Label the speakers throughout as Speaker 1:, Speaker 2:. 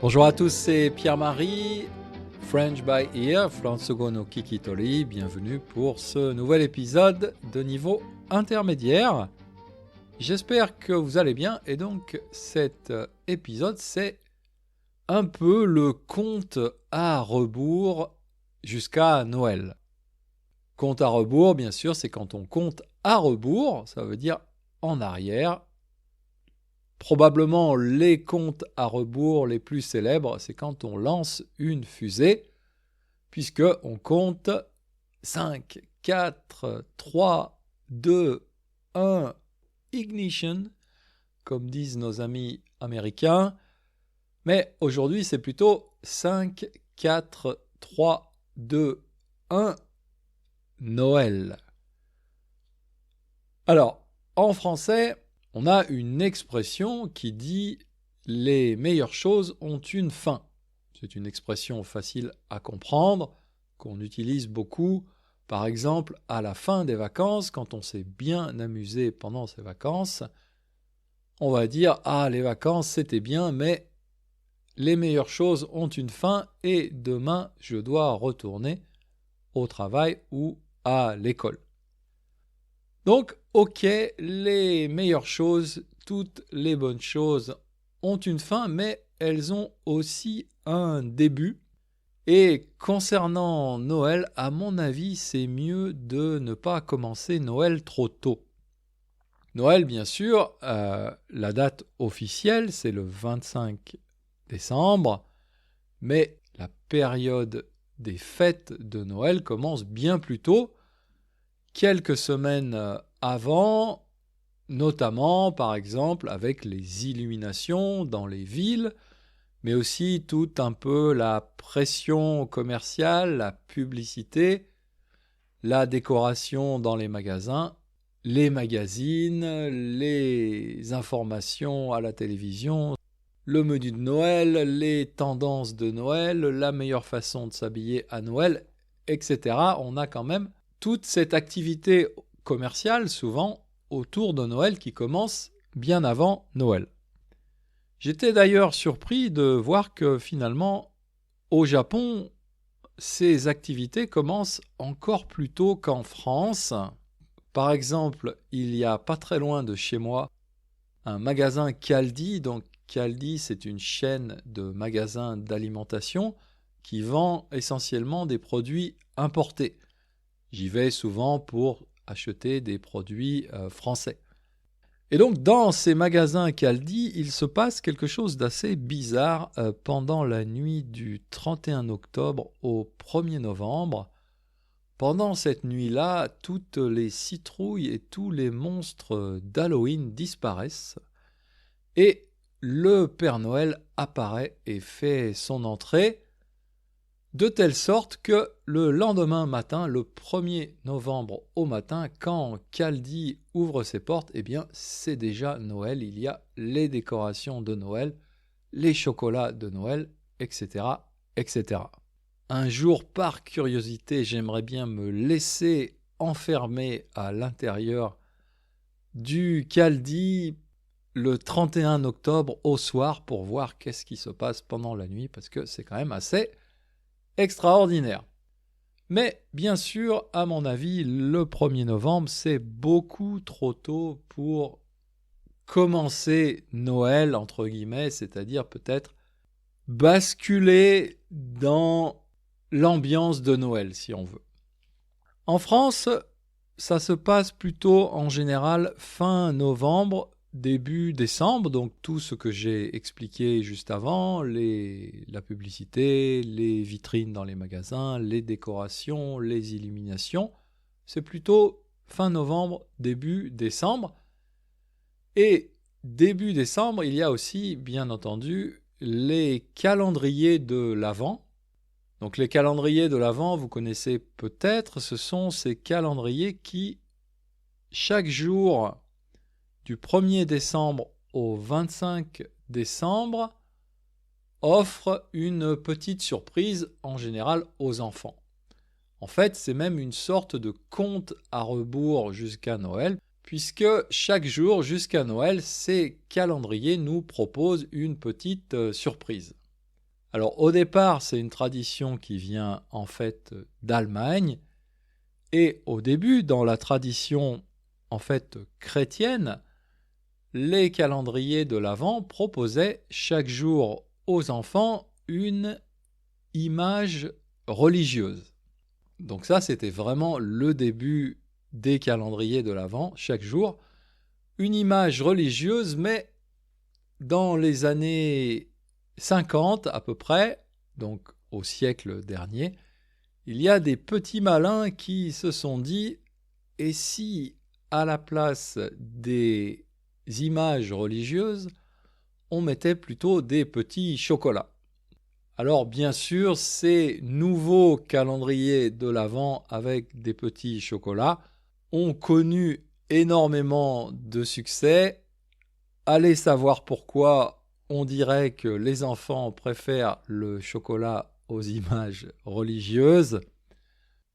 Speaker 1: Bonjour à tous, c'est Pierre-Marie, French by Ear, Fransogo no Kikitori. Bienvenue pour ce nouvel épisode de niveau intermédiaire. J'espère que vous allez bien et donc cet épisode c'est un peu le compte à rebours jusqu'à Noël. Compte à rebours, bien sûr, c'est quand on compte à rebours, ça veut dire en arrière. Probablement les comptes à rebours les plus célèbres, c'est quand on lance une fusée, puisque on compte 5, 4, 3, 2, 1, ignition, comme disent nos amis américains. Mais aujourd'hui, c'est plutôt 5, 4, 3, 2, 1, Noël. Alors, en français, on a une expression qui dit « les meilleures choses ont une fin ». C'est une expression facile à comprendre, qu'on utilise beaucoup, par exemple, à la fin des vacances, quand on s'est bien amusé pendant ces vacances, on va dire « Ah, les vacances, c'était bien, mais les meilleures choses ont une fin et demain, je dois retourner au travail ou à l'école ». Donc, ok, les meilleures choses, toutes les bonnes choses ont une fin, mais elles ont aussi un début. Et concernant Noël, à mon avis, c'est mieux de ne pas commencer Noël trop tôt. Noël, bien sûr, la date officielle, c'est le 25 décembre, mais la période des fêtes de Noël commence bien plus tôt, quelques semaines avant, notamment par exemple avec les illuminations dans les villes, mais aussi tout un peu la pression commerciale, la publicité, la décoration dans les magasins, les magazines, les informations à la télévision, le menu de Noël, les tendances de Noël, la meilleure façon de s'habiller à Noël, etc. On a quand même toute cette activité commerciale, souvent autour de Noël, qui commence bien avant Noël. J'étais d'ailleurs surpris de voir que finalement, au Japon, ces activités commencent encore plus tôt qu'en France. Par exemple, il y a pas très loin de chez moi un magasin Kaldi. Donc Kaldi, c'est une chaîne de magasins d'alimentation qui vend essentiellement des produits importés. J'y vais souvent pour acheter des produits français. Et donc, dans ces magasins Kaldi, il se passe quelque chose d'assez bizarre pendant la nuit du 31 octobre au 1er novembre. Pendant cette nuit-là, toutes les citrouilles et tous les monstres d'Halloween disparaissent et le Père Noël apparaît et fait son entrée, de telle sorte que le lendemain matin, le 1er novembre au matin, quand Kaldi ouvre ses portes, eh bien c'est déjà Noël, il y a les décorations de Noël, les chocolats de Noël, etc., etc. Un jour, par curiosité, j'aimerais bien me laisser enfermer à l'intérieur du Kaldi le 31 octobre au soir pour voir qu'est-ce qui se passe pendant la nuit, parce que c'est quand même assez extraordinaire. Mais bien sûr, à mon avis, le 1er novembre, c'est beaucoup trop tôt pour commencer Noël, entre guillemets, c'est-à-dire peut-être basculer dans l'ambiance de Noël, si on veut. En France, ça se passe plutôt en général fin novembre, début décembre, donc tout ce que j'ai expliqué juste avant, la publicité, les vitrines dans les magasins, les décorations, les illuminations, c'est plutôt fin novembre, début décembre. Et début décembre, il y a aussi, bien entendu, les calendriers de l'Avent. Donc les calendriers de l'Avent, vous connaissez peut-être, ce sont ces calendriers qui, chaque jour du 1er décembre au 25 décembre, offrent une petite surprise en général aux enfants. En fait, c'est même une sorte de compte à rebours jusqu'à Noël, puisque chaque jour jusqu'à Noël, ces calendriers nous proposent une petite surprise. Alors au départ, c'est une tradition qui vient en fait d'Allemagne, et au début, dans la tradition en fait chrétienne, les calendriers de l'Avent proposaient chaque jour aux enfants une image religieuse. Donc ça, c'était vraiment le début des calendriers de l'Avent, chaque jour. Une image religieuse, mais dans les années 50 à peu près, donc au siècle dernier, il y a des petits malins qui se sont dit « Et si, à la place des images religieuses, on mettait plutôt des petits chocolats ?» Alors bien sûr, ces nouveaux calendriers de l'Avent avec des petits chocolats ont connu énormément de succès. Allez savoir pourquoi on dirait que les enfants préfèrent le chocolat aux images religieuses.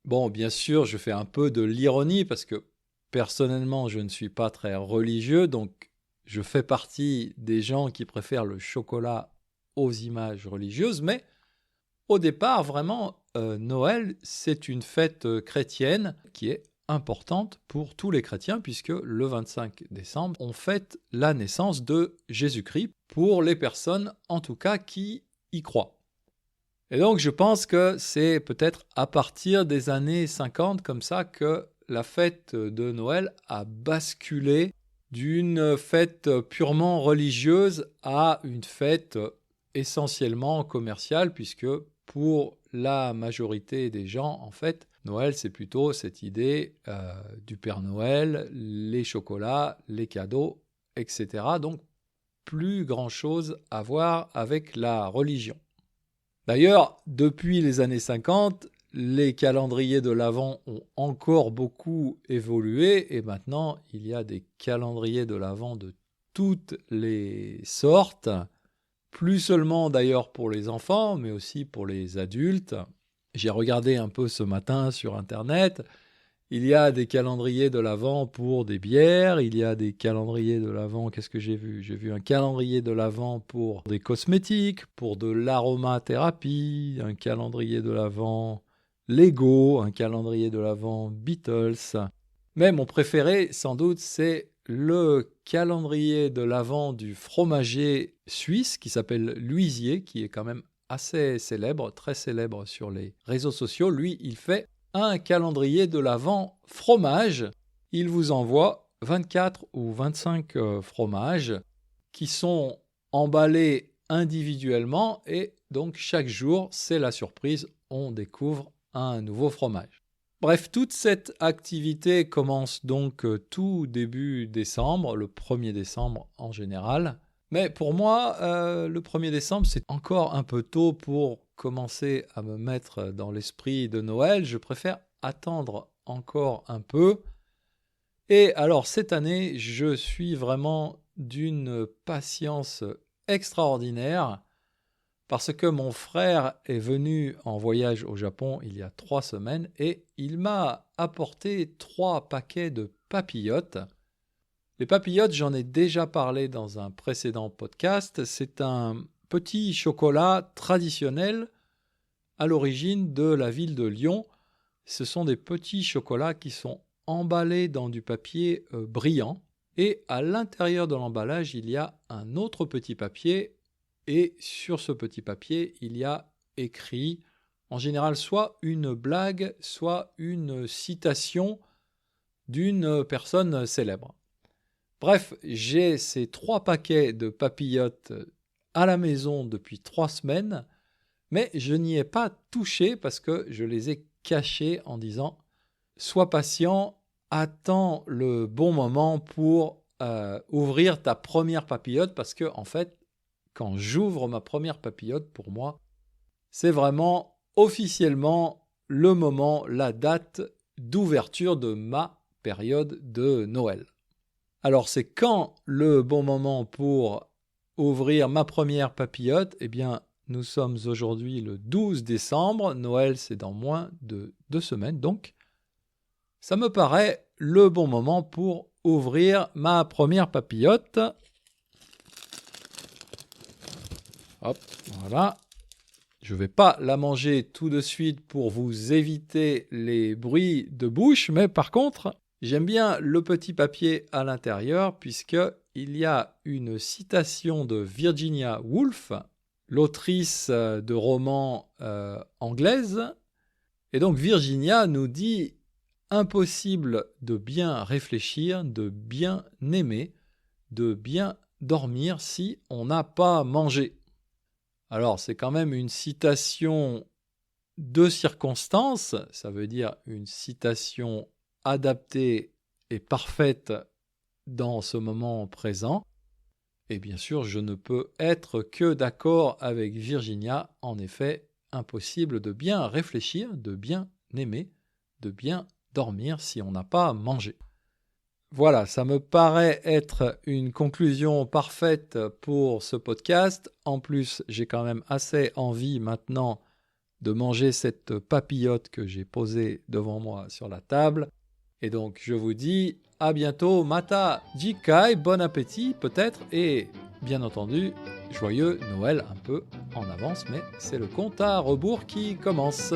Speaker 1: Bon, bien sûr, je fais un peu de l'ironie parce que personnellement, je ne suis pas très religieux, donc je fais partie des gens qui préfèrent le chocolat aux images religieuses, mais au départ, vraiment, Noël, c'est une fête chrétienne qui est importante pour tous les chrétiens, puisque le 25 décembre, on fête la naissance de Jésus-Christ, pour les personnes, en tout cas, qui y croient. Et donc, je pense que c'est peut-être à partir des années 50, comme ça, que la fête de Noël a basculé d'une fête purement religieuse à une fête essentiellement commerciale, puisque pour la majorité des gens, en fait, Noël, c'est plutôt cette idée du Père Noël, les chocolats, les cadeaux, etc. Donc, plus grand-chose à voir avec la religion. D'ailleurs, depuis les années 50, les calendriers de l'Avent ont encore beaucoup évolué et maintenant, il y a des calendriers de l'Avent de toutes les sortes, plus seulement d'ailleurs pour les enfants, mais aussi pour les adultes. J'ai regardé un peu ce matin sur Internet. Il y a des calendriers de l'Avent pour des bières, il y a des calendriers de l'Avent, qu'est-ce que j'ai vu? J'ai vu un calendrier de l'Avent pour des cosmétiques, pour de l'aromathérapie, un calendrier de l'Avent Lego, un calendrier de l'Avent Beatles. Mais mon préféré, sans doute, c'est le calendrier de l'Avent du fromager suisse qui s'appelle L'Huisier, qui est quand même assez célèbre, très célèbre sur les réseaux sociaux. Lui, il fait un calendrier de l'Avent fromage. Il vous envoie 24 ou 25 fromages qui sont emballés individuellement et donc chaque jour, c'est la surprise, on découvre un nouveau fromage. Bref, toute cette activité commence donc tout début décembre, le 1er décembre en général. Mais pour moi, le 1er décembre, c'est encore un peu tôt pour commencer à me mettre dans l'esprit de Noël. Je préfère attendre encore un peu. Et alors cette année, je suis vraiment d'une patience extraordinaire parce que mon frère est venu en voyage au Japon il y a 3 semaines et il m'a apporté 3 paquets de papillotes. Les papillotes, j'en ai déjà parlé dans un précédent podcast. C'est un petit chocolat traditionnel à l'origine de la ville de Lyon. Ce sont des petits chocolats qui sont emballés dans du papier brillant. Et à l'intérieur de l'emballage, il y a un autre petit papier. Et sur ce petit papier, il y a écrit, en général, soit une blague, soit une citation d'une personne célèbre. Bref, j'ai ces 3 paquets de papillotes à la maison depuis 3 semaines, mais je n'y ai pas touché parce que je les ai cachés en disant « Sois patient, attends le bon moment pour ouvrir ta première papillote » parce que, en fait, quand j'ouvre ma première papillote, pour moi, c'est vraiment officiellement le moment, la date d'ouverture de ma période de Noël. Alors, c'est quand le bon moment pour ouvrir ma première papillote? Eh bien, nous sommes aujourd'hui le 12 décembre. Noël, c'est dans moins de 2 semaines. Donc, ça me paraît le bon moment pour ouvrir ma première papillote. Hop, voilà. Je ne vais pas la manger tout de suite pour vous éviter les bruits de bouche, mais par contre, j'aime bien le petit papier à l'intérieur puisqu'il y a une citation de Virginia Woolf, l'autrice de romans anglaise. Et donc Virginia nous dit « Impossible de bien réfléchir, de bien aimer, de bien dormir si on n'a pas mangé ». Alors, c'est quand même une citation de circonstance, ça veut dire une citation adaptée et parfaite dans ce moment présent. Et bien sûr, je ne peux être que d'accord avec Virginia. En effet, impossible de bien réfléchir, de bien aimer, de bien dormir si on n'a pas mangé. Voilà, ça me paraît être une conclusion parfaite pour ce podcast. En plus, j'ai quand même assez envie maintenant de manger cette papillote que j'ai posée devant moi sur la table. Et donc, je vous dis à bientôt, mata jikai, bon appétit peut-être, et bien entendu, joyeux Noël un peu en avance, mais c'est le compte à rebours qui commence.